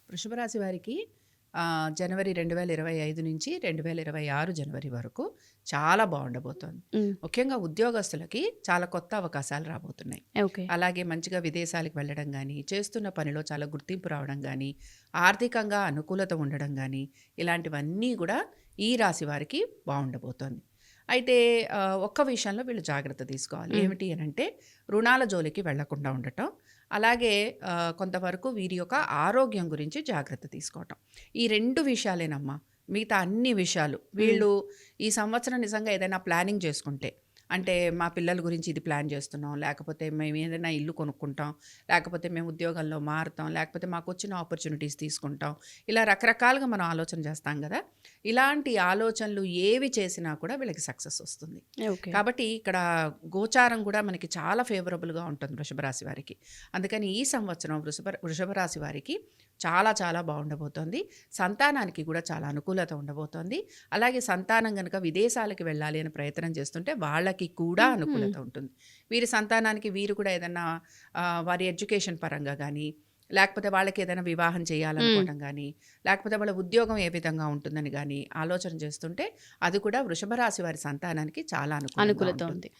వృషభ రాశి వారికి జనవరి 2025 నుంచి 2026 జనవరి వరకు చాలా బాగుండబోతోంది. హ్మ్. ముఖ్యంగా ఉద్యోగస్తులకి చాలా కొత్త అవకాశాలు రాబోతున్నాయి. ఓకే. అలాగే మంచిగా విదేశాలకు వెళ్ళడం గానీ, చేస్తున్న పనిలో చాలా గుర్తింపు రావడం గానీ, ఆర్థికంగా అనుకూలత ఉండడం గానీ, ఇలాంటివన్నీ కూడా ఈ రాశి వారికి బాగుండబోతోంది. అయితే ఒక్క విషయంలో వీళ్ళు జాగ్రత్త తీసుకోవాలి. హ్మ్. ఏమిటి అనంటే రుణాల జోలికి వెళ్లకుండా ఉండటం. అలాగే కొంతవరకు వీరి యొక్క ఆరోగ్యం గురించి జాగ్రత్త తీసుకోవటం. ఈ 2 విషయాలేనమ్మా. మిగతా అన్ని విషయాలు హ్మ్. వీళ్ళు ఈ సంవత్సరం నిజంగా ఏదైనా ప్లానింగ్ చేసుకుంటే, అంటే మా పిల్లల గురించి ఇది ప్లాన్ చేస్తున్నాం, లేకపోతే మేము ఏదైనా ఇల్లు కొనుక్కుంటాం, లేకపోతే మేము ఉద్యోగంలో మారుతాం, లేకపోతే మాకొచ్చిన ఆపర్చునిటీస్ తీసుకుంటాం. ఇలా రకరకాలుగా మనం ఆలోచన చేస్తాం కదా! ఇలాంటి ఆలోచనలు ఏవి చేసినా కూడా వీళ్ళకి సక్సెస్ వస్తుంది. ఓకే. కాబట్టి ఇక్కడ గోచారం కూడా మనకి చాలా ఫేవరబుల్‌గా ఉంటుంది వృషభ రాశి వారికి. అందుకని ఈ సంవత్సరం వృషభ రాశి వారికి చాలా చాలా బాగుండబోతోంది. సంతానానికి కూడా చాలా అనుకూలత ఉండబోతోంది. అలాగే సంతానం గనుక విదేశాలకు వెళ్ళాలి అని ప్రయత్నం చేస్తుంటే వాళ్ళకి కూడా హుహు. అనుకూలత ఉంటుంది. వీరి సంతానానికి వీరు కూడా ఏదన్నా వారి ఎడ్యుకేషన్ పరంగా గానీ, లేకపోతే వాళ్ళకి ఏదైనా వివాహం హ్మ్. చేయాలనుకోవటం గానీ, లేకపోతే వాళ్ళ ఉద్యోగం ఏ విధంగా ఉంటుందని గానీ ఆలోచన చేస్తుంటే అది కూడా వృషభ రాశి వారి సంతానానికి చాలా అనుకూలంగా అనుకూలత ఉంటుంది. ఉంది.